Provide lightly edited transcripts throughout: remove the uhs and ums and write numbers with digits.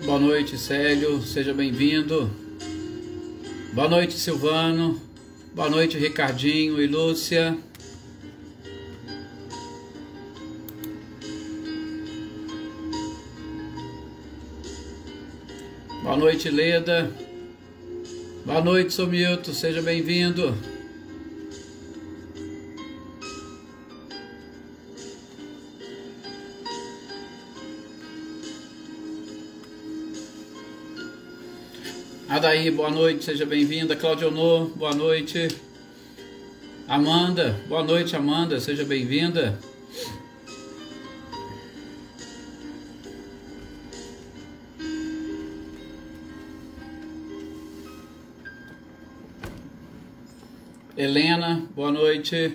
Boa noite, Célio, seja bem-vindo. Boa noite, Silvano. Boa noite, Ricardinho e Lúcia. Boa noite, Leda. Boa noite, Somilton, seja bem-vindo. Adair, boa noite, seja bem-vinda. Claudionor, boa noite. Amanda, boa noite, Amanda, seja bem-vinda. Helena, boa noite.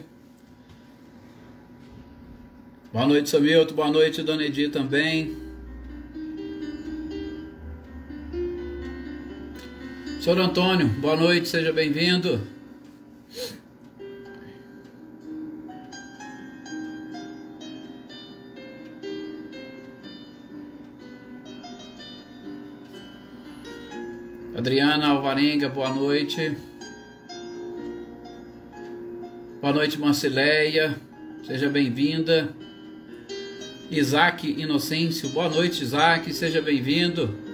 Boa noite, Samilton, boa noite, Dona Edi também. Senhor Antônio, boa noite, seja bem-vindo. Adriana Alvarenga, boa noite. Boa noite, Marcileia, seja bem-vinda. Isaac Inocêncio, boa noite, Isaac, seja bem-vindo.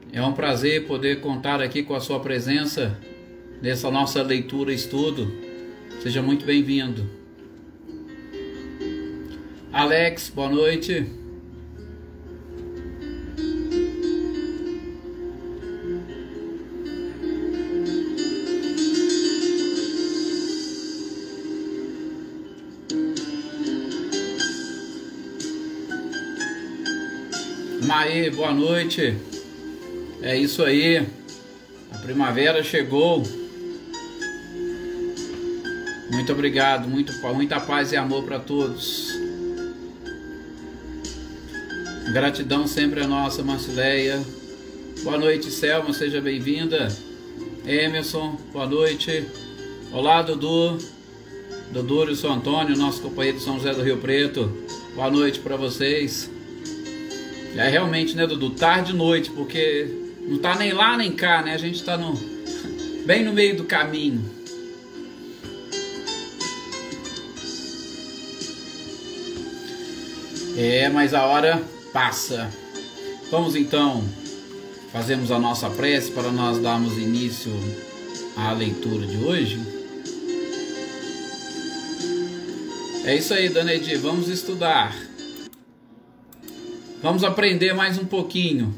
É um prazer poder contar aqui com a sua presença nessa nossa leitura e estudo. Seja muito bem-vindo. Alex, boa noite. Maê, boa noite. É isso aí, a primavera chegou. Muito obrigado, muita paz e amor para todos. Gratidão sempre é nossa, Marcileia. Boa noite, Selma, seja bem-vinda. Emerson, boa noite. Olá, Dudu. Dudu e o São Antônio, nosso companheiro de São José do Rio Preto. Boa noite para vocês. É realmente, né, Dudu, tarde e noite, porque não tá nem lá nem cá, né? A gente tá bem no meio do caminho. Mas a hora passa. Vamos então, fazemos a nossa prece para nós darmos início à leitura de hoje. É isso aí, Dona Edi, vamos estudar. Vamos aprender mais um pouquinho.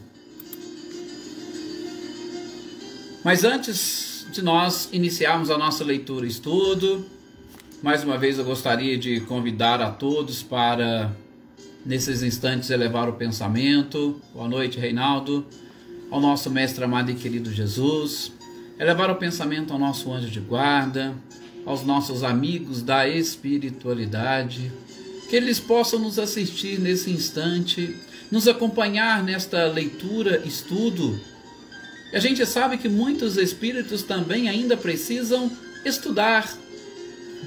Mas antes de nós iniciarmos a nossa leitura e estudo, mais uma vez eu gostaria de convidar a todos para, nesses instantes, elevar o pensamento. Boa noite, Reinaldo. Ao nosso mestre amado e querido Jesus. Elevar o pensamento ao nosso anjo de guarda, aos nossos amigos da espiritualidade, que eles possam nos assistir nesse instante, nos acompanhar nesta leitura, estudo. E a gente sabe que muitos espíritos também ainda precisam estudar,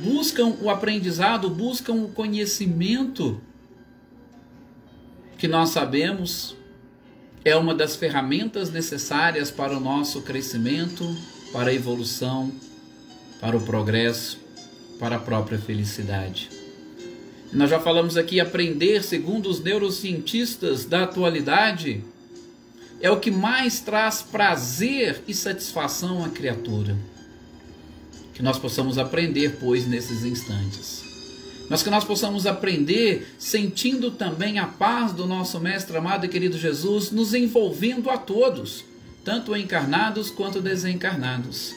buscam o aprendizado, buscam o conhecimento, que nós sabemos é uma das ferramentas necessárias para o nosso crescimento, para a evolução, para o progresso, para a própria felicidade. E nós já falamos aqui, aprender, segundo os neurocientistas da atualidade, é o que mais traz prazer e satisfação à criatura. Que nós possamos aprender, pois, nesses instantes. Mas que nós possamos aprender sentindo também a paz do nosso Mestre amado e querido Jesus, nos envolvendo a todos, tanto encarnados quanto desencarnados.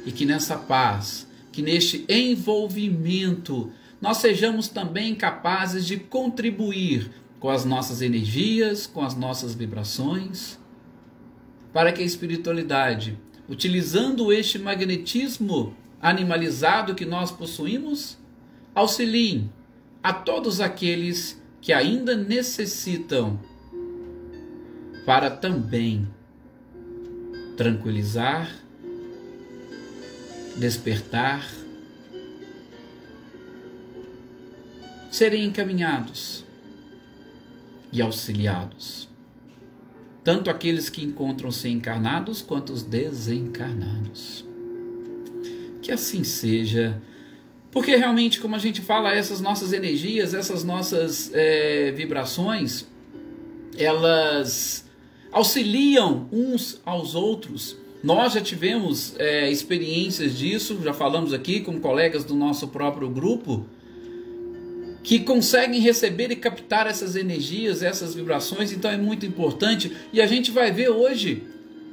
E que nessa paz, que neste envolvimento, nós sejamos também capazes de contribuir com as nossas energias, com as nossas vibrações, para que a espiritualidade, utilizando este magnetismo animalizado que nós possuímos, auxiliem a todos aqueles que ainda necessitam, para também tranquilizar, despertar, serem encaminhados e auxiliados. tanto aqueles que encontram-se encarnados quanto os desencarnados. Que assim seja, porque realmente, como a gente fala, essas nossas energias, essas nossas vibrações, elas auxiliam uns aos outros. Nós já tivemos experiências disso, já falamos aqui com colegas do nosso próprio grupo, que conseguem receber e captar essas energias, essas vibrações. Então é muito importante, e a gente vai ver hoje,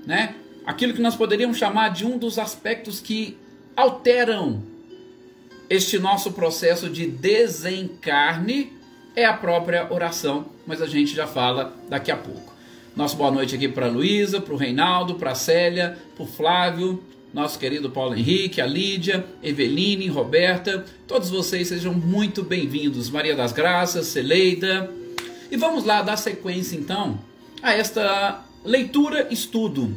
né, aquilo que nós poderíamos chamar de um dos aspectos que alteram este nosso processo de desencarne, é a própria oração, mas a gente já fala daqui a pouco. Nosso boa noite aqui para a Luísa, para o Reinaldo, para a Célia, para o Flávio, nosso querido Paulo Henrique, a Lídia, Eveline, Roberta, todos vocês sejam muito bem-vindos. Maria das Graças, Celeida. E vamos lá dar sequência então a esta leitura-estudo.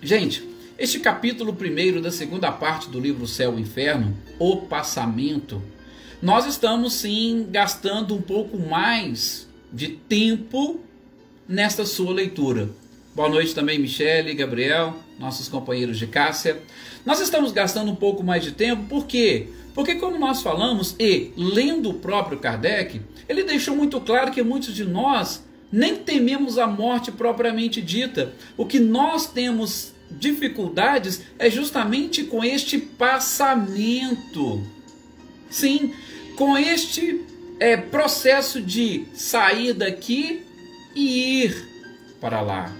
Gente, este capítulo 1º da segunda parte do livro Céu e Inferno, O Passamento, nós estamos sim gastando um pouco mais de tempo nesta sua leitura. Boa noite também, Michele, Gabriel, nossos companheiros de Cássia. Nós estamos gastando um pouco mais de tempo, por quê? Porque como nós falamos, e lendo o próprio Kardec, ele deixou muito claro que muitos de nós nem tememos a morte propriamente dita. O que nós temos dificuldades é justamente com este passamento. Sim, com este processo de sair daqui e ir para lá.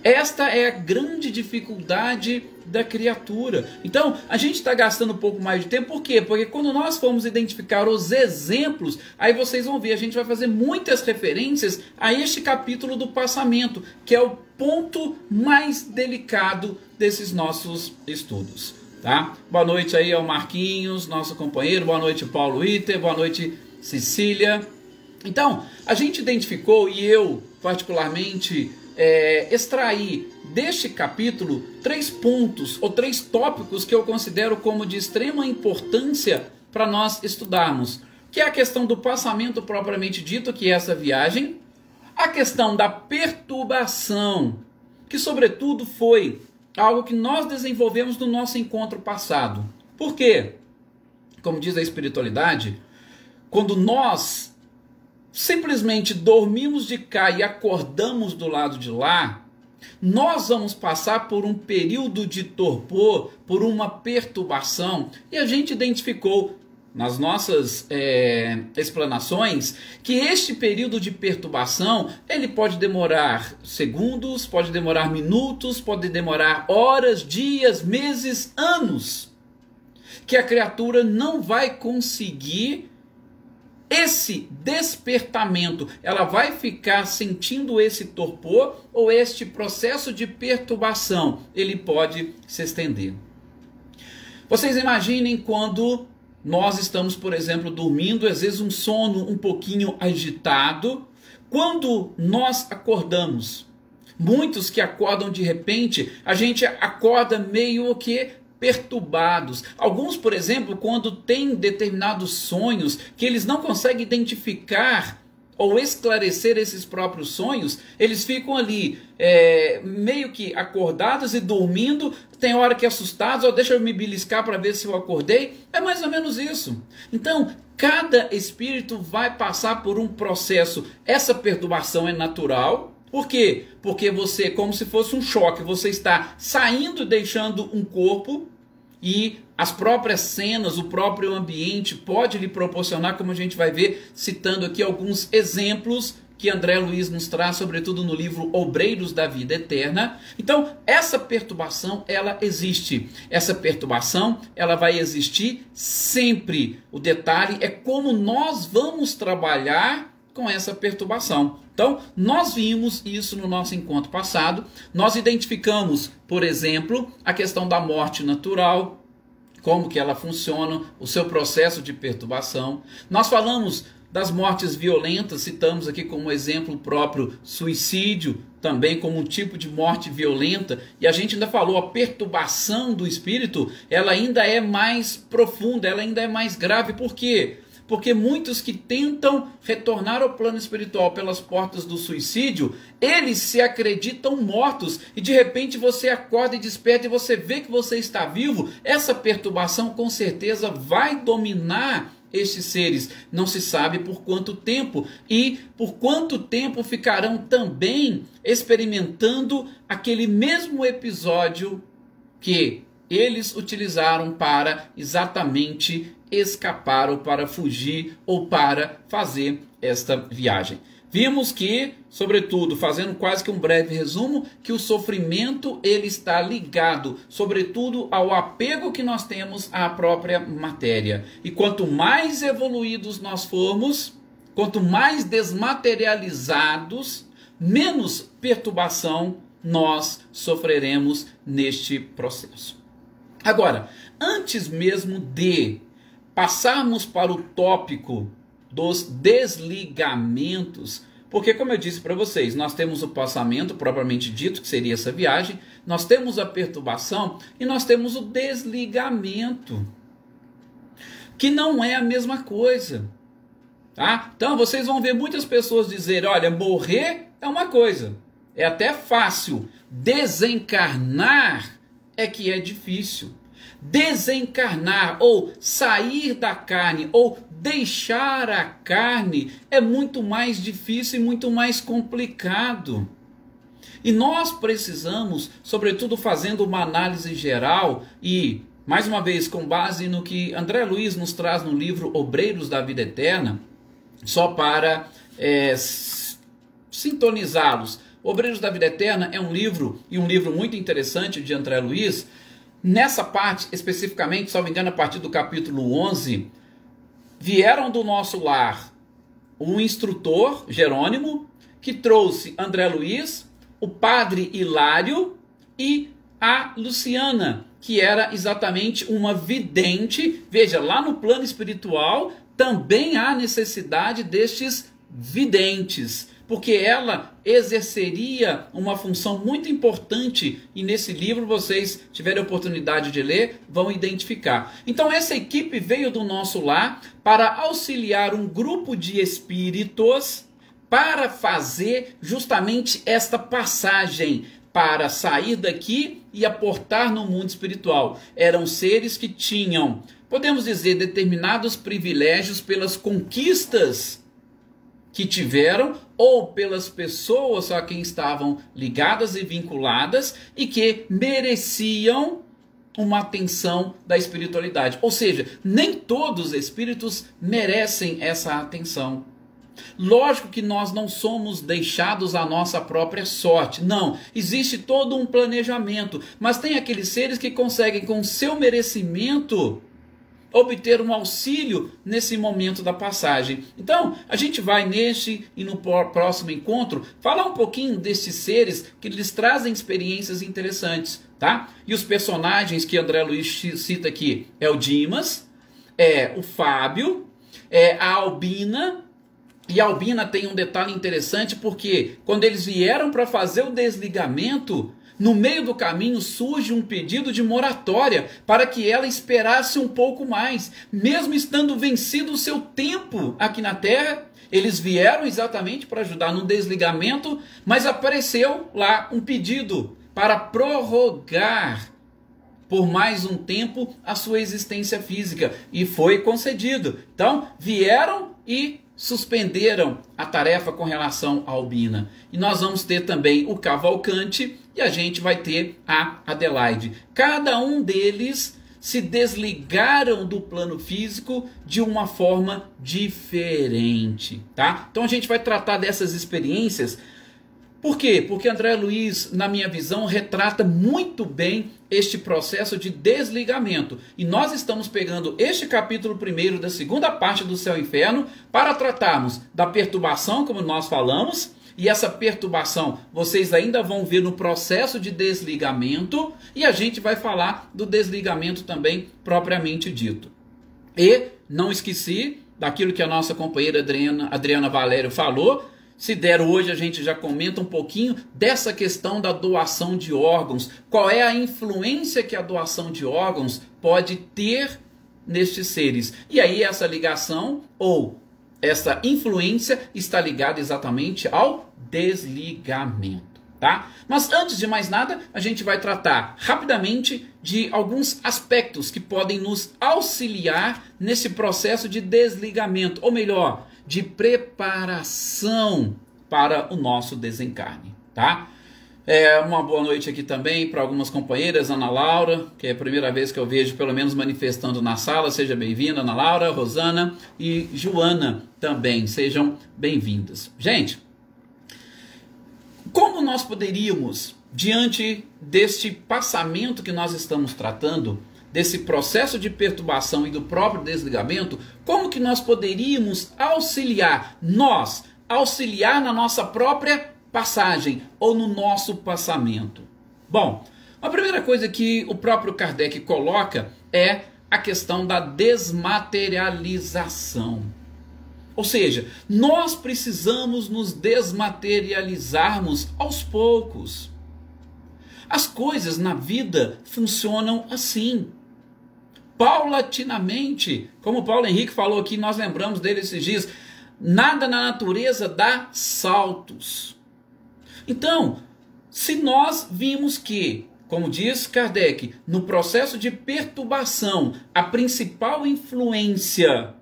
Esta é a grande dificuldade da criatura. Então, a gente está gastando um pouco mais de tempo. Por quê? Porque quando nós formos identificar os exemplos, aí vocês vão ver, a gente vai fazer muitas referências a este capítulo do passamento, que é o ponto mais delicado desses nossos estudos. Tá? Boa noite aí ao Marquinhos, nosso companheiro. Boa noite, Paulo Iter. Boa noite, Cecília. Então, a gente identificou, e eu particularmente extraí deste capítulo 3 pontos ou 3 tópicos que eu considero como de extrema importância para nós estudarmos, que é a questão do passamento propriamente dito, que é essa viagem, a questão da perturbação, que sobretudo foi algo que nós desenvolvemos no nosso encontro passado. Por quê? Como diz a espiritualidade, quando nós simplesmente dormimos de cá e acordamos do lado de lá, nós vamos passar por um período de torpor, por uma perturbação, e a gente identificou nas nossas explanações que este período de perturbação, ele pode demorar segundos, pode demorar minutos, pode demorar horas, dias, meses, anos, que a criatura não vai conseguir esse despertamento, ela vai ficar sentindo esse torpor, ou este processo de perturbação, ele pode se estender. Vocês imaginem quando nós estamos, por exemplo, dormindo, às vezes um sono um pouquinho agitado, quando nós acordamos. Muitos que acordam de repente, a gente acorda meio que perturbados. Alguns, por exemplo, quando têm determinados sonhos que eles não conseguem identificar ou esclarecer esses próprios sonhos, eles ficam ali meio que acordados e dormindo, tem hora que assustados, ou deixa eu me beliscar para ver se eu acordei. É mais ou menos isso. Então, cada espírito vai passar por um processo. Essa perturbação é natural. Por quê? Porque você, como se fosse um choque, você está saindo e deixando um corpo, e as próprias cenas, o próprio ambiente pode lhe proporcionar, como a gente vai ver, citando aqui alguns exemplos que André Luiz nos traz, sobretudo no livro Obreiros da Vida Eterna. Então, essa perturbação, ela existe. Essa perturbação, ela vai existir sempre. O detalhe é como nós vamos trabalhar com essa perturbação. Então, nós vimos isso no nosso encontro passado. Nós identificamos, por exemplo, a questão da morte natural, como que ela funciona, o seu processo de perturbação. Nós falamos das mortes violentas, citamos aqui como exemplo o próprio suicídio, também como um tipo de morte violenta, e a gente ainda falou, a perturbação do espírito, ela ainda é mais profunda, ela ainda é mais grave. Por quê? Porque muitos que tentam retornar ao plano espiritual pelas portas do suicídio, eles se acreditam mortos e de repente você acorda e desperta e você vê que você está vivo. Essa perturbação com certeza vai dominar estes seres. Não se sabe por quanto tempo e por quanto tempo ficarão também experimentando aquele mesmo episódio que eles utilizaram para exatamente escapar ou para fugir ou para fazer esta viagem. Vimos que, sobretudo, fazendo quase que um breve resumo, que o sofrimento ele está ligado, sobretudo, ao apego que nós temos à própria matéria. E quanto mais evoluídos nós formos, quanto mais desmaterializados, menos perturbação nós sofreremos neste processo. Agora, antes mesmo de passarmos para o tópico dos desligamentos, porque como eu disse para vocês, nós temos o passamento propriamente dito, que seria essa viagem, nós temos a perturbação e nós temos o desligamento, que não é a mesma coisa, tá? Então vocês vão ver muitas pessoas dizer, olha, morrer é uma coisa, é até fácil, desencarnar é que é difícil. Desencarnar ou sair da carne ou deixar a carne é muito mais difícil e muito mais complicado. E nós precisamos, sobretudo fazendo uma análise geral e, mais uma vez, com base no que André Luiz nos traz no livro Obreiros da Vida Eterna, só para sintonizá-los. Obreiros da Vida Eterna é um livro, e um livro muito interessante de André Luiz. Nessa parte, especificamente, se não me engano, a partir do capítulo 11, vieram do nosso lar um instrutor, Jerônimo, que trouxe André Luiz, o padre Hilário e a Luciana, que era exatamente uma vidente. Veja, lá no plano espiritual também há necessidade destes videntes, porque ela exerceria uma função muito importante, e nesse livro vocês tiverem a oportunidade de ler, vão identificar. Então essa equipe veio do nosso lar para auxiliar um grupo de espíritos para fazer justamente esta passagem, para sair daqui e aportar no mundo espiritual. Eram seres que tinham, podemos dizer, determinados privilégios pelas conquistas que tiveram ou pelas pessoas a quem estavam ligadas e vinculadas e que mereciam uma atenção da espiritualidade. Ou seja, nem todos os espíritos merecem essa atenção. Lógico que nós não somos deixados à nossa própria sorte. Não, existe todo um planejamento, mas tem aqueles seres que conseguem com seu merecimento obter um auxílio nesse momento da passagem. Então, a gente vai neste e no próximo encontro falar um pouquinho desses seres que lhes trazem experiências interessantes, tá? E os personagens que André Luiz cita aqui é o Dimas, é o Fábio, é a Albina. E a Albina tem um detalhe interessante, porque quando eles vieram para fazer o desligamento, no meio do caminho surge um pedido de moratória para que ela esperasse um pouco mais. Mesmo estando vencido o seu tempo aqui na Terra, eles vieram exatamente para ajudar no desligamento, mas apareceu lá um pedido para prorrogar por mais um tempo a sua existência física, e foi concedido. Então, vieram e suspenderam a tarefa com relação à Albina. E nós vamos ter também o Cavalcante e a gente vai ter a Adelaide. Cada um deles se desligaram do plano físico de uma forma diferente, tá? Então a gente vai tratar dessas experiências. Por quê? Porque André Luiz, na minha visão, retrata muito bem este processo de desligamento. E nós estamos pegando este capítulo primeiro da segunda parte do Céu e Inferno para tratarmos da perturbação, como nós falamos. E essa perturbação vocês ainda vão ver no processo de desligamento. E a gente vai falar do desligamento também propriamente dito. E não esqueci daquilo que a nossa companheira Adriana Valério falou. Se der hoje, a gente já comenta um pouquinho dessa questão da doação de órgãos. Qual é a influência que a doação de órgãos pode ter nestes seres. E aí essa ligação ou essa influência está ligada exatamente ao desligamento. Tá? Mas antes de mais nada, a gente vai tratar rapidamente de alguns aspectos que podem nos auxiliar nesse processo de desligamento, ou melhor, de preparação para o nosso desencarne. Tá? Uma boa noite aqui também para algumas companheiras, Ana Laura, que é a primeira vez que eu vejo pelo menos manifestando na sala, seja bem-vinda, Ana Laura, Rosana e Joana também, sejam bem-vindas. Gente, como nós poderíamos, diante deste passamento que nós estamos tratando, desse processo de perturbação e do próprio desligamento, como que nós poderíamos auxiliar na nossa própria passagem ou no nosso passamento? Bom, a primeira coisa que o próprio Kardec coloca é a questão da desmaterialização. Ou seja, nós precisamos nos desmaterializarmos aos poucos. As coisas na vida funcionam assim, paulatinamente. Como Paulo Henrique falou aqui, nós lembramos dele esses dias, nada na natureza dá saltos. Então, se nós vimos que, como diz Kardec, no processo de perturbação, a principal influência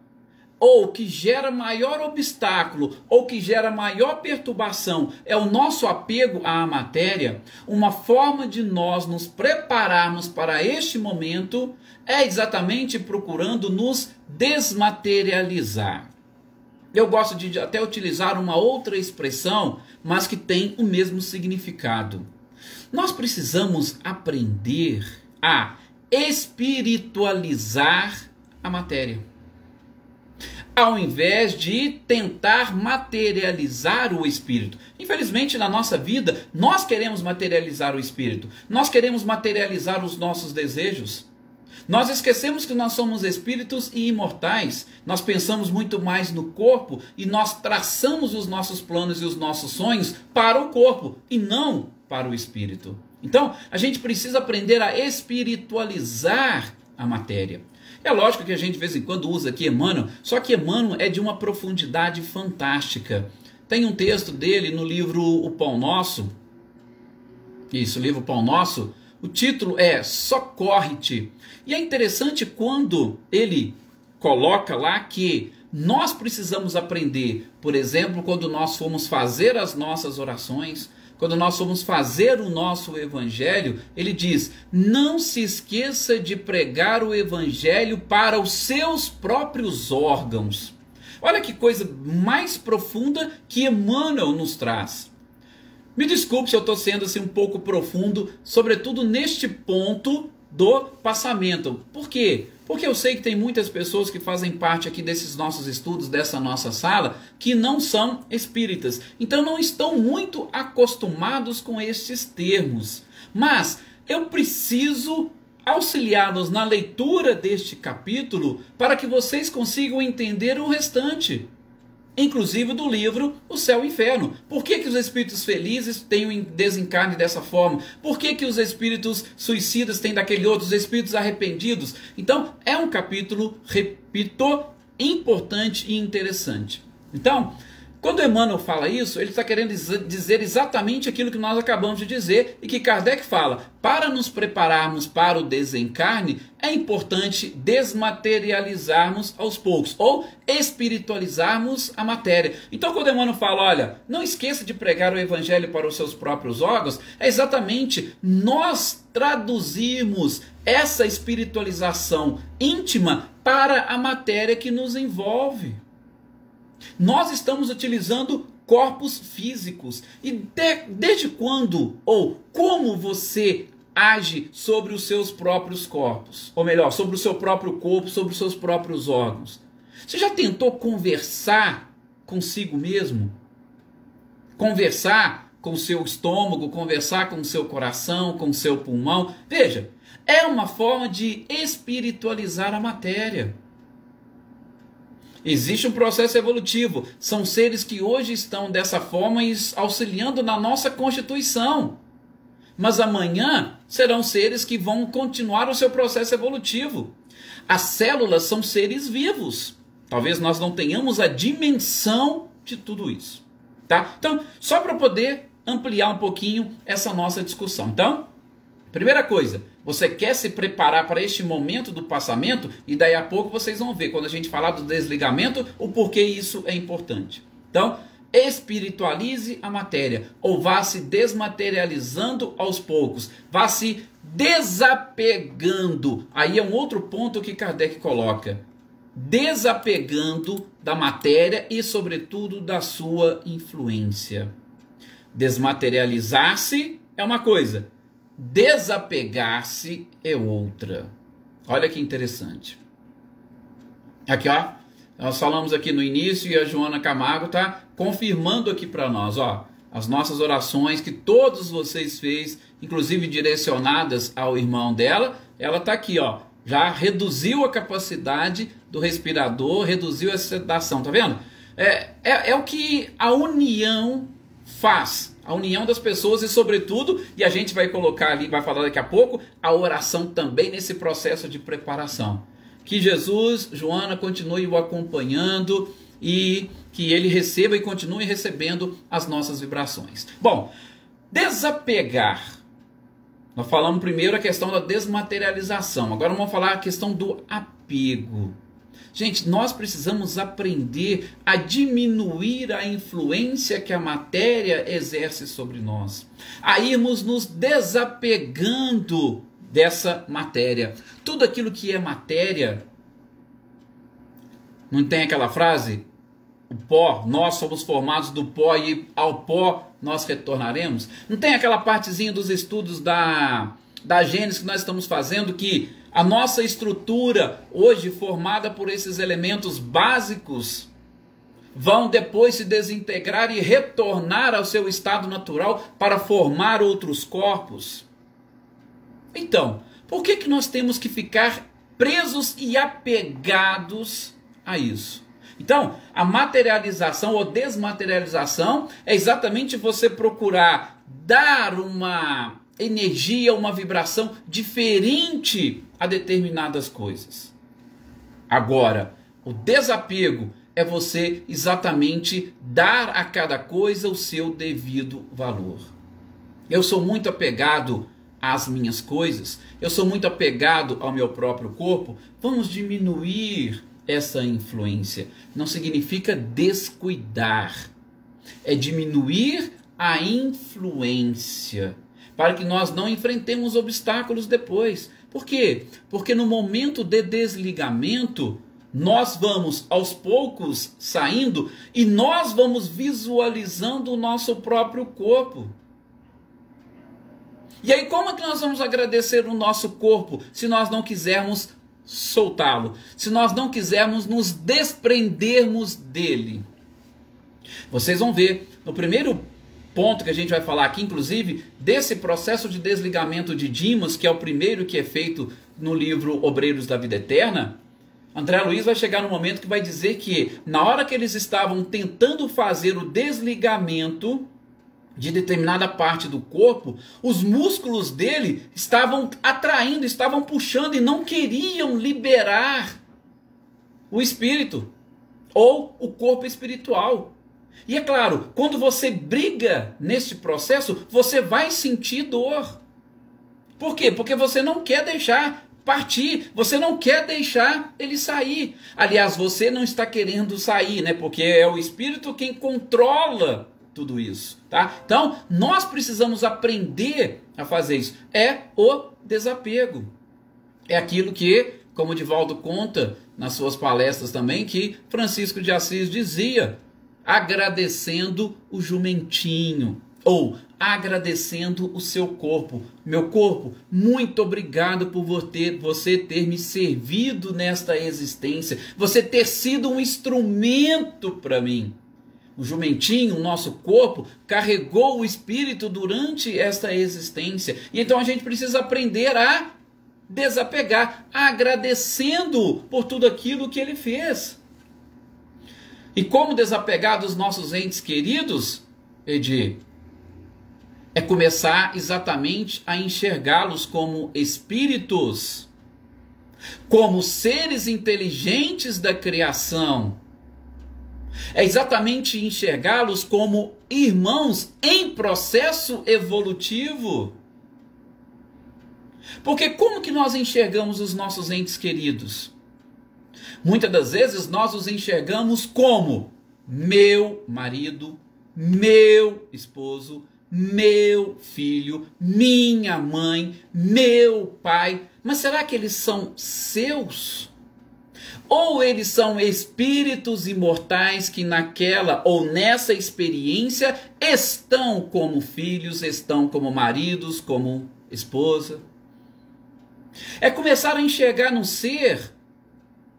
ou que gera maior obstáculo, ou que gera maior perturbação, é o nosso apego à matéria, uma forma de nós nos prepararmos para este momento é exatamente procurando nos desmaterializar. Eu gosto de até utilizar uma outra expressão, mas que tem o mesmo significado. Nós precisamos aprender a espiritualizar a matéria, ao invés de tentar materializar o espírito. Infelizmente, na nossa vida, nós queremos materializar o espírito. Nós queremos materializar os nossos desejos. Nós esquecemos que nós somos espíritos e imortais. Nós pensamos muito mais no corpo e nós traçamos os nossos planos e os nossos sonhos para o corpo e não para o espírito. Então, a gente precisa aprender a espiritualizar a matéria. É lógico que a gente de vez em quando usa aqui Emmanuel, só que Emmanuel é de uma profundidade fantástica. Tem um texto dele no livro O Pão Nosso. Isso, o livro Pão Nosso. O título é Socorre-te. E é interessante quando ele coloca lá que nós precisamos aprender, por exemplo, quando nós formos fazer as nossas orações, quando nós formos fazer o nosso evangelho, ele diz, não se esqueça de pregar o evangelho para os seus próprios órgãos. Olha que coisa mais profunda que Emmanuel nos traz. Me desculpe se eu estou sendo assim um pouco profundo, sobretudo neste ponto do passamento. Por quê? Porque eu sei que tem muitas pessoas que fazem parte aqui desses nossos estudos, dessa nossa sala, que não são espíritas. Então não estão muito acostumados com estes termos. Mas eu preciso auxiliá-los na leitura deste capítulo para que vocês consigam entender o restante. Inclusive do livro O Céu e o Inferno. Por que os espíritos felizes têm um desencarne dessa forma? Por que os espíritos suicidas têm daquele outro, os espíritos arrependidos? Então, é um capítulo, repito, importante e interessante. Então, quando Emmanuel fala isso, ele está querendo dizer exatamente aquilo que nós acabamos de dizer e que Kardec fala. Para nos prepararmos para o desencarne, é importante desmaterializarmos aos poucos ou espiritualizarmos a matéria. Então, quando Emmanuel fala, olha, não esqueça de pregar o evangelho para os seus próprios órgãos, é exatamente nós traduzirmos essa espiritualização íntima para a matéria que nos envolve. Nós estamos utilizando corpos físicos. E desde quando ou como você age sobre os seus próprios corpos? Ou melhor, sobre o seu próprio corpo, sobre os seus próprios órgãos? Você já tentou conversar consigo mesmo? Conversar com o seu estômago, conversar com o seu coração, com o seu pulmão? Veja, é uma forma de espiritualizar a matéria. Existe um processo evolutivo. São seres que hoje estão dessa forma e auxiliando na nossa constituição. mas amanhã serão seres que vão continuar o seu processo evolutivo. As células são seres vivos. Talvez nós não tenhamos a dimensão de tudo isso, tá? Então, só para poder ampliar um pouquinho essa nossa discussão. Então, primeira coisa, você quer se preparar para este momento do passamento, e daí a pouco vocês vão ver, quando a gente falar do desligamento, o porquê isso é importante. Então, espiritualize a matéria, ou vá se desmaterializando aos poucos, vá se desapegando. Aí é um outro ponto que Kardec coloca. Desapegando da matéria e, sobretudo, da sua influência. Desmaterializar-se é uma coisa, desapegar-se é outra. Olha que interessante. Aqui, ó, nós falamos aqui no início e a Joana Camargo está confirmando aqui para nós, ó, as nossas orações que todos vocês fez, inclusive direcionadas ao irmão dela, ela está aqui, ó, já reduziu a capacidade do respirador, reduziu a sedação, tá vendo? É o que a união faz, a união das pessoas e, sobretudo, e a gente vai colocar ali, vai falar daqui a pouco, a oração também nesse processo de preparação. Que Jesus, Joana, continue o acompanhando e que ele receba e continue recebendo as nossas vibrações. Bom, desapegar. Nós falamos primeiro a questão da desmaterialização. Agora vamos falar a questão do apego. Gente, nós precisamos aprender a diminuir a influência que a matéria exerce sobre nós. A irmos nos desapegando dessa matéria. Tudo aquilo que é matéria, não tem aquela frase? O pó, nós somos formados do pó e ao pó nós retornaremos. Não tem aquela partezinha dos estudos da Gênesis que nós estamos fazendo, que a nossa estrutura hoje formada por esses elementos básicos vão depois se desintegrar e retornar ao seu estado natural para formar outros corpos? Então, por que nós temos que ficar presos e apegados a isso? Então, a materialização ou desmaterialização é exatamente você procurar dar uma energia, uma vibração diferente a determinadas coisas. Agora, o desapego é você exatamente dar a cada coisa o seu devido valor. Eu sou muito apegado às minhas coisas, eu sou muito apegado ao meu próprio corpo. Vamos diminuir essa influência. Não significa descuidar, é diminuir a influência, para que nós não enfrentemos obstáculos depois. Por quê? Porque no momento de desligamento, nós vamos aos poucos saindo e nós vamos visualizando o nosso próprio corpo. E aí como é que nós vamos agradecer o nosso corpo se nós não quisermos soltá-lo, se nós não quisermos nos desprendermos dele? Vocês vão ver, no primeiro ponto que a gente vai falar aqui, inclusive, desse processo de desligamento de Dimos, que é o primeiro que é feito no livro Obreiros da Vida Eterna, André Luiz vai chegar no momento que vai dizer que, na hora que eles estavam tentando fazer o desligamento de determinada parte do corpo, os músculos dele estavam atraindo, estavam puxando e não queriam liberar o espírito ou o corpo espiritual. E é claro, quando você briga nesse processo, você vai sentir dor. Por quê? Porque você não quer deixar partir, você não quer deixar ele sair. Aliás, você não está querendo sair, né? Porque é o espírito quem controla tudo isso, tá? Então, nós precisamos aprender a fazer isso. É o desapego. É aquilo que, como o Divaldo conta nas suas palestras também, que Francisco de Assis dizia: agradecendo o jumentinho, ou agradecendo o seu corpo. Meu corpo, muito obrigado por você ter me servido nesta existência, você ter sido um instrumento para mim. O jumentinho, o nosso corpo, carregou o espírito durante esta existência. E então a gente precisa aprender a desapegar, agradecendo por tudo aquilo que ele fez. E como desapegar dos nossos entes queridos, Edir? É começar exatamente a enxergá-los como espíritos, como seres inteligentes da criação. É exatamente enxergá-los como irmãos em processo evolutivo. Porque como que nós enxergamos os nossos entes queridos? Muitas das vezes nós os enxergamos como meu marido, meu esposo, meu filho, minha mãe, meu pai. Mas será que eles são seus? Ou eles são espíritos imortais que naquela ou nessa experiência estão como filhos, estão como maridos, como esposa? É começar a enxergar no ser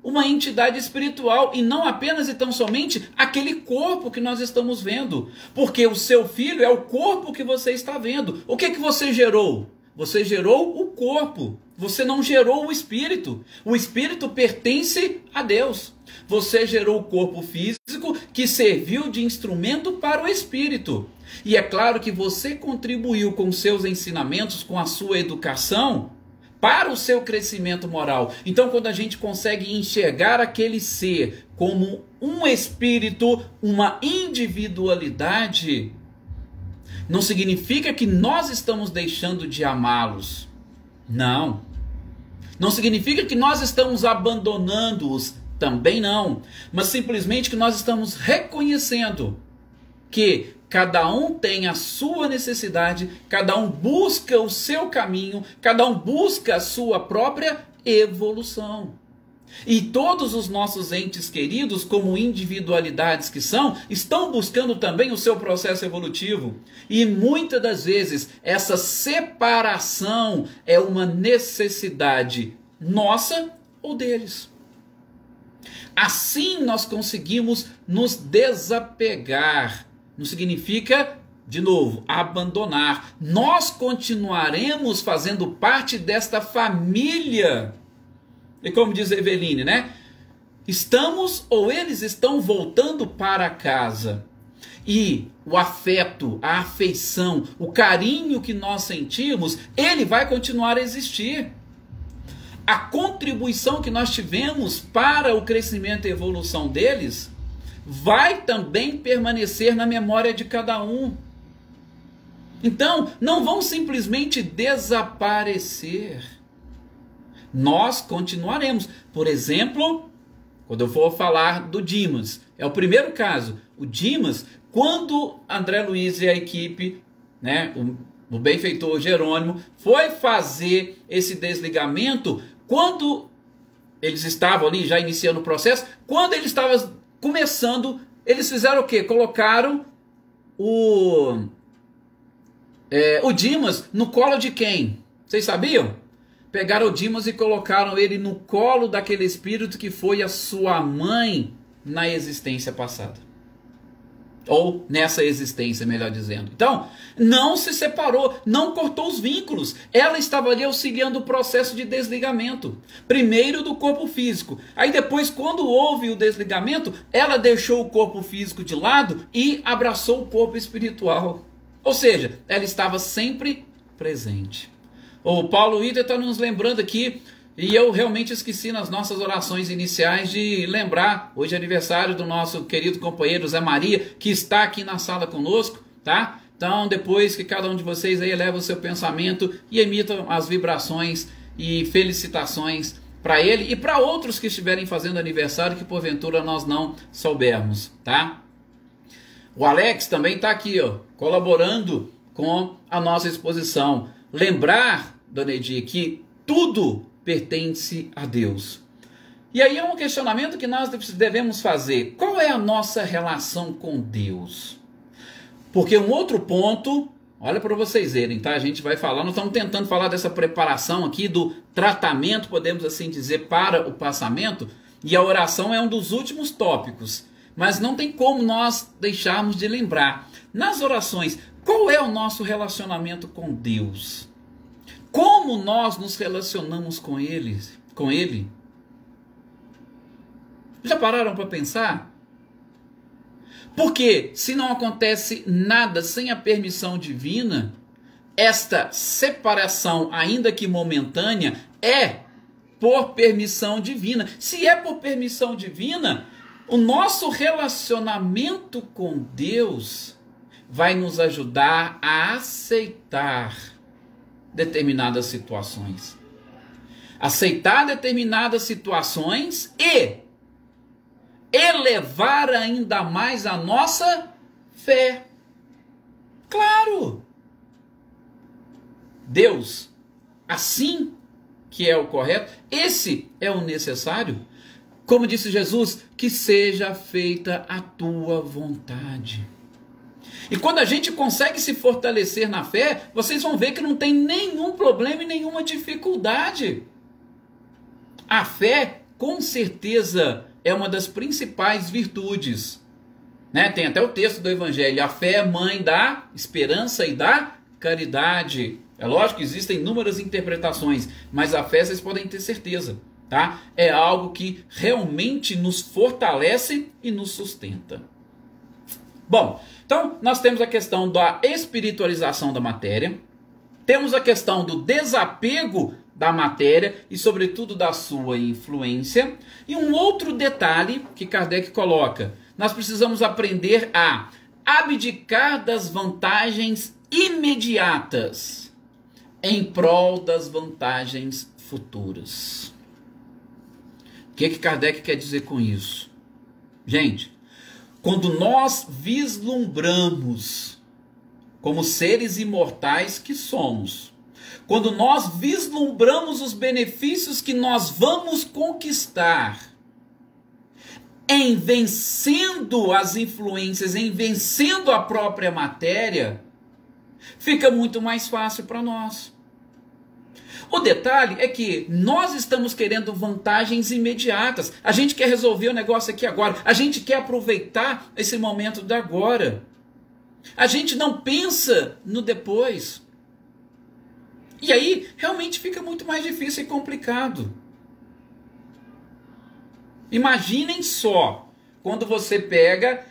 uma entidade espiritual e não apenas e tão somente aquele corpo que nós estamos vendo. Porque o seu filho é o corpo que você está vendo. O que você gerou? Você gerou o corpo. Você não gerou o espírito. O espírito pertence a Deus. Você gerou o corpo físico que serviu de instrumento para o espírito. E é claro que você contribuiu com seus ensinamentos, com a sua educação, para o seu crescimento moral. Então, quando a gente consegue enxergar aquele ser como um espírito, uma individualidade, não significa que nós estamos deixando de amá-los. Não. Não significa que nós estamos abandonando-os. Também não. Mas simplesmente que nós estamos reconhecendo que cada um tem a sua necessidade, cada um busca o seu caminho, cada um busca a sua própria evolução. E todos os nossos entes queridos, como individualidades que são, estão buscando também o seu processo evolutivo. E muitas das vezes essa separação é uma necessidade nossa ou deles. Assim nós conseguimos nos desapegar. Não significa, de novo, abandonar. Nós continuaremos fazendo parte desta família. E como diz Eveline, né? Estamos ou eles estão voltando para casa. E o afeto, a afeição, o carinho que nós sentimos, ele vai continuar a existir. A contribuição que nós tivemos para o crescimento e evolução deles vai também permanecer na memória de cada um. Então, não vão simplesmente desaparecer. Nós continuaremos. Por exemplo, quando eu for falar do Dimas, é o primeiro caso. O Dimas, quando André Luiz e a equipe, né, o benfeitor Jerônimo, foi fazer esse desligamento, quando eles estavam ali já iniciando o processo, quando eles estavam começando, eles fizeram o quê? Colocaram o Dimas no colo de quem? Vocês sabiam? Pegaram o Dimas e colocaram ele no colo daquele espírito que foi a sua mãe na existência passada. Ou nessa existência, melhor dizendo. Então, não se separou, não cortou os vínculos. Ela estava ali auxiliando o processo de desligamento. Primeiro do corpo físico. Aí depois, quando houve o desligamento, ela deixou o corpo físico de lado e abraçou o corpo espiritual. Ou seja, ela estava sempre presente. O Paulo Ida está nos lembrando aqui, e eu realmente esqueci nas nossas orações iniciais de lembrar, hoje é aniversário do nosso querido companheiro Zé Maria, que está aqui na sala conosco, tá? Então, depois que cada um de vocês aí eleva o seu pensamento e emita as vibrações e felicitações para ele e para outros que estiverem fazendo aniversário que porventura nós não soubermos, tá? O Alex também está aqui, ó, colaborando com a nossa exposição. Lembrar, Dona Edir, que tudo pertence a Deus. E aí é um questionamento que nós devemos fazer. Qual é a nossa relação com Deus? Porque um outro ponto, olha para vocês verem, tá? A gente vai falar, nós estamos tentando falar dessa preparação aqui do tratamento, podemos assim dizer, para o passamento, e a oração é um dos últimos tópicos. Mas não tem como nós deixarmos de lembrar. Nas orações, qual é o nosso relacionamento com Deus? Como nós nos relacionamos com Ele? Já pararam para pensar? Porque se não acontece nada sem a permissão divina, esta separação, ainda que momentânea, é por permissão divina. Se é por permissão divina, o nosso relacionamento com Deus vai nos ajudar a aceitar determinadas situações. Aceitar determinadas situações e elevar ainda mais a nossa fé. Claro! Deus, assim que é o correto, esse é o necessário. Como disse Jesus, que seja feita a tua vontade. E quando a gente consegue se fortalecer na fé, vocês vão ver que não tem nenhum problema e nenhuma dificuldade. A fé, com certeza, é uma das principais virtudes. Né? Tem até o texto do Evangelho, a fé é mãe da esperança e da caridade. É lógico que existem inúmeras interpretações, mas a fé vocês podem ter certeza, tá? É algo que realmente nos fortalece e nos sustenta. Bom, então nós temos a questão da espiritualização da matéria, temos a questão do desapego da matéria e sobretudo da sua influência, e um outro detalhe que Kardec coloca, nós precisamos aprender a abdicar das vantagens imediatas em prol das vantagens futuras. O que Kardec quer dizer com isso? Gente, quando nós vislumbramos como seres imortais que somos, quando nós vislumbramos os benefícios que nós vamos conquistar em vencendo as influências, em vencendo a própria matéria, fica muito mais fácil para nós. O detalhe é que nós estamos querendo vantagens imediatas. A gente quer resolver o negócio aqui agora. A gente quer aproveitar esse momento da agora. A gente não pensa no depois. E aí, realmente fica muito mais difícil e complicado. Imaginem só, quando você pega...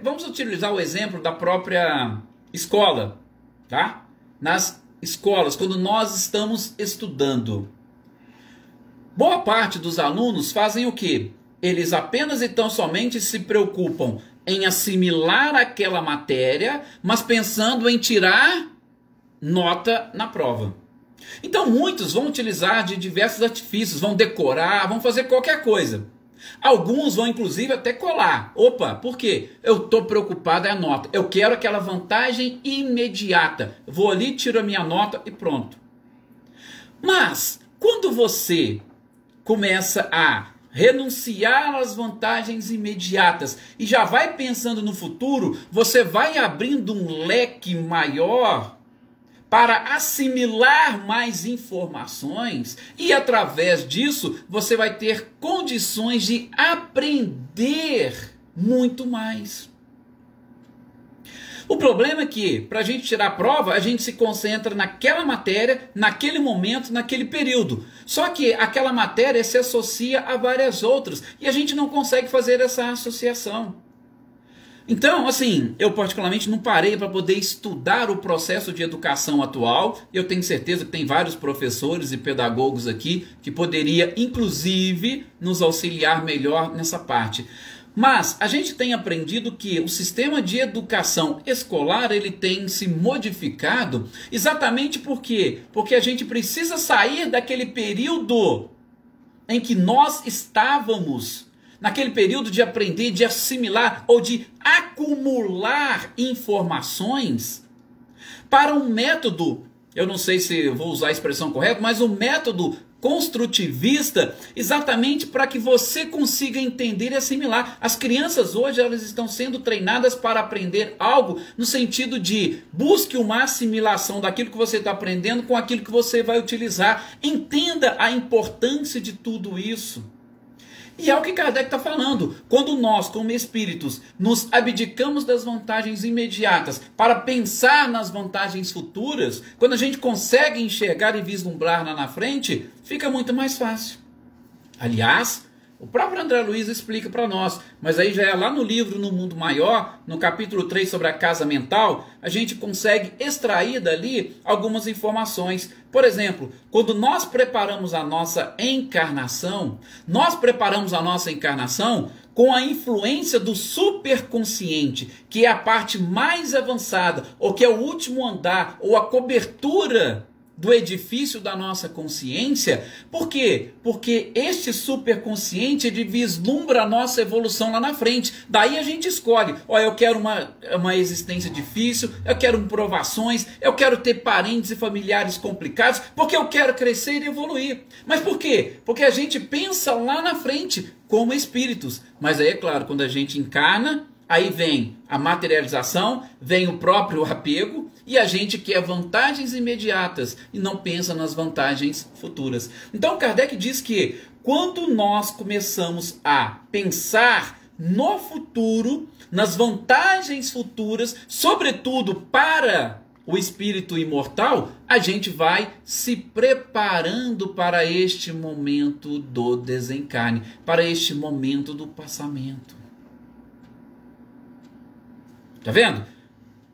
vamos utilizar o exemplo da própria escola, tá? Nas escolas, quando nós estamos estudando, boa parte dos alunos fazem o quê? Eles apenas e tão somente se preocupam em assimilar aquela matéria, mas pensando em tirar nota na prova. Então muitos vão utilizar de diversos artifícios, vão decorar, vão fazer qualquer coisa. Alguns vão inclusive até colar. Opa, por quê? Eu estou preocupado é a nota. Eu quero aquela vantagem imediata. Vou ali, tiro a minha nota e pronto. Mas, quando você começa a renunciar às vantagens imediatas e já vai pensando no futuro, você vai abrindo um leque maior para assimilar mais informações e através disso você vai ter condições de aprender muito mais. O problema é que para a gente tirar a prova, a gente se concentra naquela matéria, naquele momento, naquele período. Só que aquela matéria se associa a várias outras e a gente não consegue fazer essa associação. Então, assim, eu particularmente não parei para poder estudar o processo de educação atual. Eu tenho certeza que tem vários professores e pedagogos aqui que poderia, inclusive, nos auxiliar melhor nessa parte. Mas a gente tem aprendido que o sistema de educação escolar ele tem se modificado exatamente por quê? Porque a gente precisa sair daquele período em que nós estávamos naquele período de aprender, de assimilar ou de acumular informações para um método, eu não sei se vou usar a expressão correta, mas um método construtivista, exatamente para que você consiga entender e assimilar. As crianças hoje elas estão sendo treinadas para aprender algo no sentido de busque uma assimilação daquilo que você está aprendendo com aquilo que você vai utilizar. Entenda a importância de tudo isso. E é o que Kardec está falando. Quando nós, como espíritos, nos abdicamos das vantagens imediatas para pensar nas vantagens futuras, quando a gente consegue enxergar e vislumbrar lá na frente, fica muito mais fácil. Aliás, O próprio André Luiz explica para nós, mas aí já é lá no livro No Mundo Maior, no capítulo 3 sobre a casa mental, a gente consegue extrair dali algumas informações. Por exemplo, quando nós preparamos a nossa encarnação, com a influência do superconsciente, que é a parte mais avançada, ou que é o último andar, ou a cobertura do edifício da nossa consciência. Por quê? Porque este superconsciente ele vislumbra a nossa evolução lá na frente. Daí a gente escolhe, eu quero uma existência difícil, eu quero provações, eu quero ter parentes e familiares complicados, porque eu quero crescer e evoluir. Mas por quê? Porque a gente pensa lá na frente como espíritos. Mas aí é claro, quando a gente encarna, aí vem a materialização, vem o próprio apego, e a gente quer vantagens imediatas e não pensa nas vantagens futuras. Então Kardec diz que quando nós começamos a pensar no futuro, nas vantagens futuras, sobretudo para o espírito imortal, a gente vai se preparando para este momento do desencarne, para este momento do passamento. Tá vendo?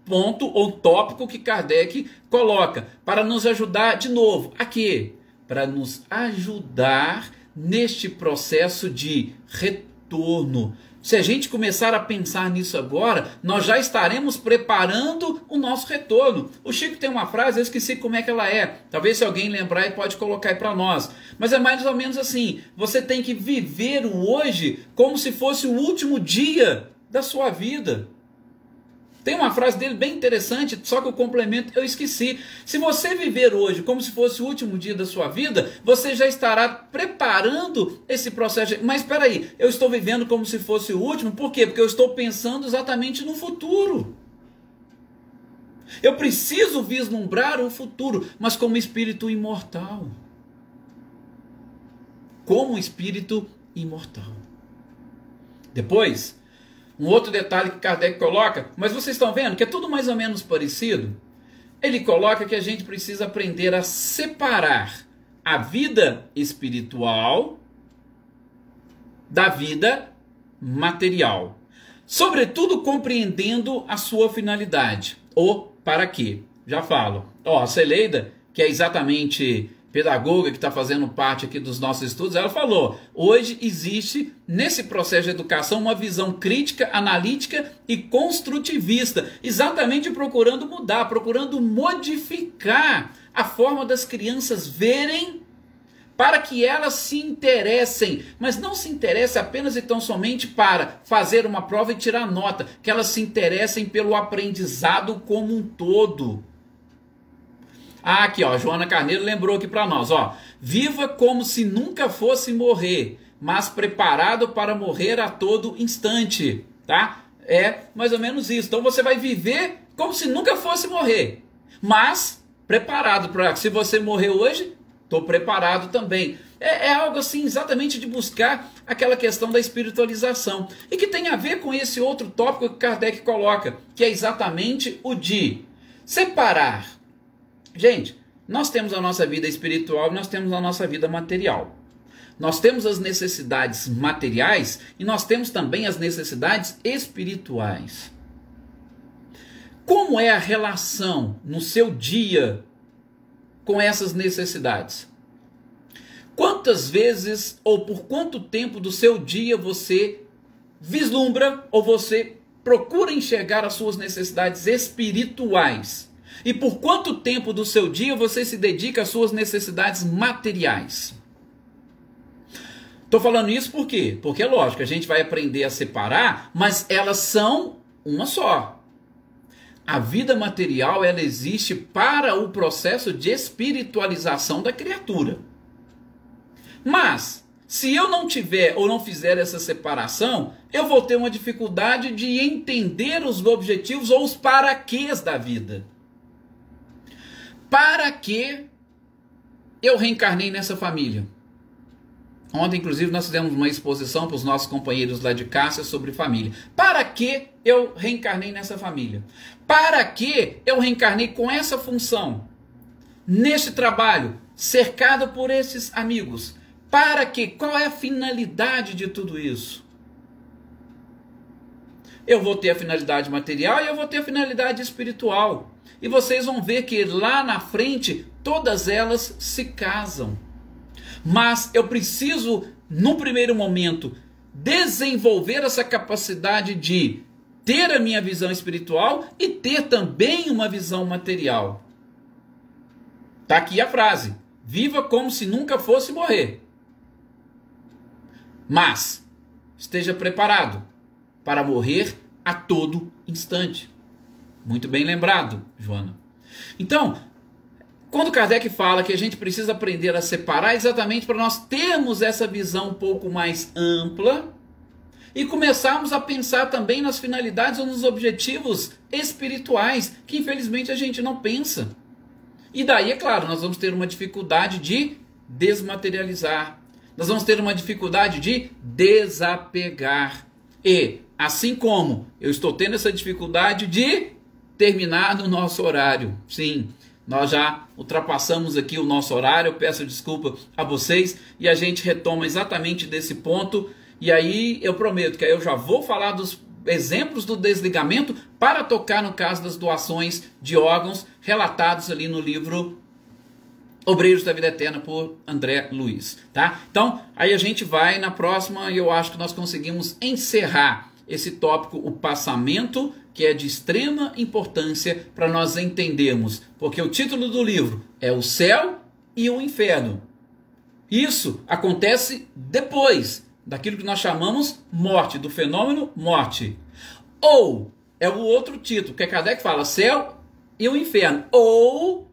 Ponto ou tópico que Kardec coloca para nos ajudar de novo. A quê? Para nos ajudar neste processo de retorno. Se a gente começar a pensar nisso agora, nós já estaremos preparando o nosso retorno. O Chico tem uma frase, eu esqueci como é que ela é. Talvez se alguém lembrar, pode colocar aí para nós. Mas é mais ou menos assim, você tem que viver o hoje como se fosse o último dia da sua vida. Tem uma frase dele bem interessante, só que o complemento eu esqueci. Se você viver hoje como se fosse o último dia da sua vida, você já estará preparando esse processo. Mas espera aí, eu estou vivendo como se fosse o último, por quê? Porque eu estou pensando exatamente no futuro. Eu preciso vislumbrar o futuro, mas como espírito imortal. Como espírito imortal. Depois, um outro detalhe que Kardec coloca, mas vocês estão vendo que é tudo mais ou menos parecido? Ele coloca que a gente precisa aprender a separar a vida espiritual da vida material. Sobretudo compreendendo a sua finalidade. Ou para quê? Já falo. A Celeida, que é exatamente pedagoga que está fazendo parte aqui dos nossos estudos, ela falou, hoje existe nesse processo de educação uma visão crítica, analítica e construtivista, exatamente procurando mudar, procurando modificar a forma das crianças verem, para que elas se interessem, mas não se interessem apenas e tão somente para fazer uma prova e tirar nota, que elas se interessem pelo aprendizado como um todo. Aqui, Joana Carneiro lembrou aqui para nós, viva como se nunca fosse morrer, mas preparado para morrer a todo instante, tá? É mais ou menos isso. Então você vai viver como se nunca fosse morrer, mas preparado para, se você morrer hoje, estou preparado também. É algo assim exatamente de buscar aquela questão da espiritualização, e que tem a ver com esse outro tópico que Kardec coloca, que é exatamente o de separar. Gente, nós temos a nossa vida espiritual e nós temos a nossa vida material. Nós temos as necessidades materiais e nós temos também as necessidades espirituais. Como é a relação no seu dia com essas necessidades? Quantas vezes ou por quanto tempo do seu dia você vislumbra ou você procura enxergar as suas necessidades espirituais? E por quanto tempo do seu dia você se dedica às suas necessidades materiais? Estou falando isso por quê? Porque é lógico, a gente vai aprender a separar, mas elas são uma só. A vida material, ela existe para o processo de espiritualização da criatura. Mas, se eu não tiver ou não fizer essa separação, eu vou ter uma dificuldade de entender os objetivos ou os paraquês da vida. Para que eu reencarnei nessa família? Ontem, inclusive, nós fizemos uma exposição para os nossos companheiros lá de Cássia sobre família. Para que eu reencarnei nessa família? Para que eu reencarnei com essa função? Neste trabalho, cercado por esses amigos? Para quê? Qual é a finalidade de tudo isso? Eu vou ter a finalidade material e eu vou ter a finalidade espiritual. E vocês vão ver que lá na frente, todas elas se casam. Mas eu preciso, no primeiro momento, desenvolver essa capacidade de ter a minha visão espiritual e ter também uma visão material. Está aqui a frase: viva como se nunca fosse morrer. Mas esteja preparado para morrer a todo instante. Muito bem lembrado, Joana. Então, quando Kardec fala que a gente precisa aprender a separar, exatamente para nós termos essa visão um pouco mais ampla e começarmos a pensar também nas finalidades ou nos objetivos espirituais, que infelizmente a gente não pensa. E daí, é claro, nós vamos ter uma dificuldade de desmaterializar. Nós vamos ter uma dificuldade de desapegar. E, assim como eu estou tendo essa dificuldade de terminar no nosso horário. Sim, nós já ultrapassamos aqui o nosso horário, eu peço desculpa a vocês, e a gente retoma exatamente desse ponto, e aí eu prometo que aí eu já vou falar dos exemplos do desligamento para tocar no caso das doações de órgãos relatados ali no livro Obreiros da Vida Eterna por André Luiz, tá? Então, aí a gente vai na próxima e eu acho que nós conseguimos encerrar esse tópico, o passamento, que é de extrema importância para nós entendermos, porque o título do livro é O Céu e o Inferno. Isso acontece depois daquilo que nós chamamos morte, do fenômeno morte. Ou é o outro título, que Kardec fala céu e o inferno, ou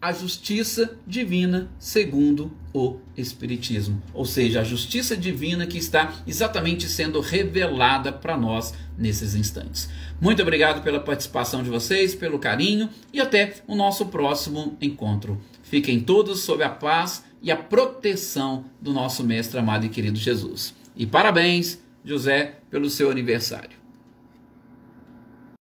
a justiça divina segundo o Espiritismo. Ou seja, a justiça divina que está exatamente sendo revelada para nós nesses instantes. Muito obrigado pela participação de vocês, pelo carinho e até o nosso próximo encontro. Fiquem todos sob a paz e a proteção do nosso Mestre amado e querido Jesus. E parabéns, José, pelo seu aniversário.